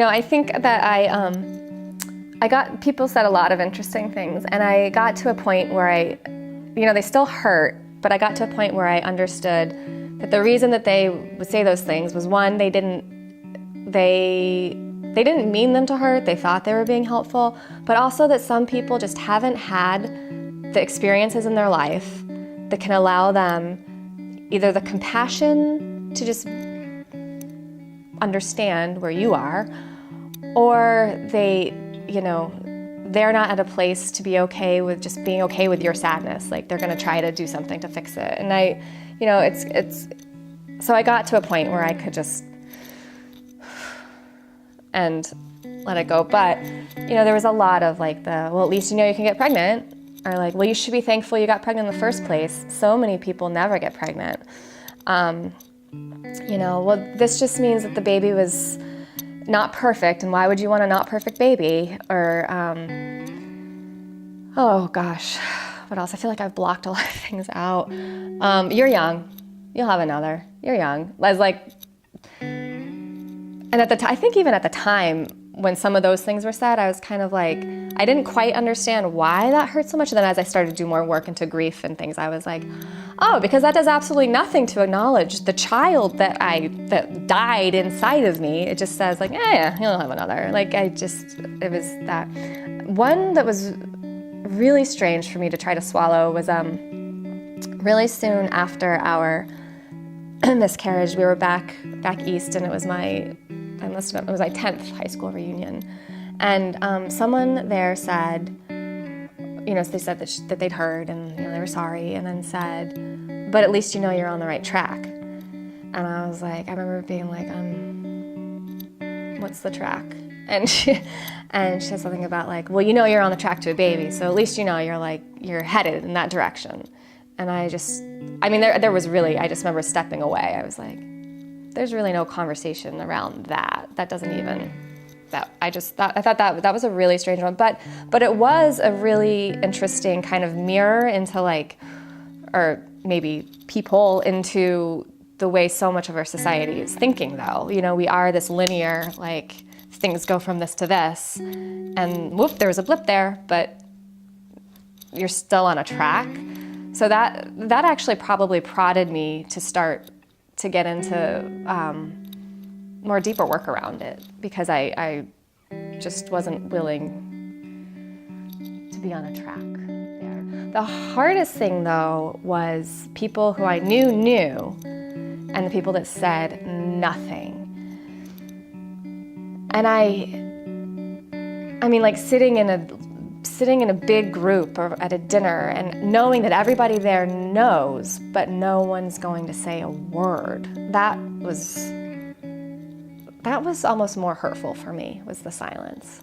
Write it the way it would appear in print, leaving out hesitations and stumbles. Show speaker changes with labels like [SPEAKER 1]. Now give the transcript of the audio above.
[SPEAKER 1] I think that people said a lot of interesting things, and I got to a point where they still hurt, but I got to a point where I understood that the reason that they would say those things was, one, they didn't mean them to hurt, they thought they were being helpful, but also that some people just haven't had the experiences in their life that can allow them either the compassion to just understand where you are, or they're not at a place to be okay with just being okay with your sadness. Like, they're going to try to do something to fix it. And so I got to a point where I could just and let it go. But, there was a lot of at least you can get pregnant, or well, you should be thankful you got pregnant in the first place. So many people never get pregnant. Well, this just means that the baby was not perfect, and why would you want a not perfect baby? Or, oh gosh, what else? I feel like I've blocked a lot of things out. You're young. You'll have another. You're young. And I think even at the time when some of those things were said, I was kind of I didn't quite understand why that hurt so much. And then as I started to do more work into grief and things, I was like, oh, because that does absolutely nothing to acknowledge the child that died inside of me. It just says yeah, you'll have another. It was that. One that was really strange for me to try to swallow was really soon after our miscarriage, we were back east, and it was my 10th high school reunion. And someone there said, they said that they'd heard, and they were sorry, and then said, but at least you're on the right track. And I was I remember being what's the track? And she said something about well, you're on the track to a baby, so at least you're headed in that direction. And there was really, I just remember stepping away. I was there's really no conversation around that. That doesn't even, I thought that was a really strange one. But it was a really interesting kind of mirror into or maybe peephole into the way so much of our society is thinking, though. We are this linear, things go from this to this, and whoop, there was a blip there, but you're still on a track. So that actually probably prodded me to start to get into more deeper work around it, because I just wasn't willing to be on a track there. The hardest thing, though, was people who I knew, and the people that said nothing. And sitting in a big group or at a dinner and knowing that everybody there knows, but no one's going to say a word. That was almost more hurtful for me, was the silence.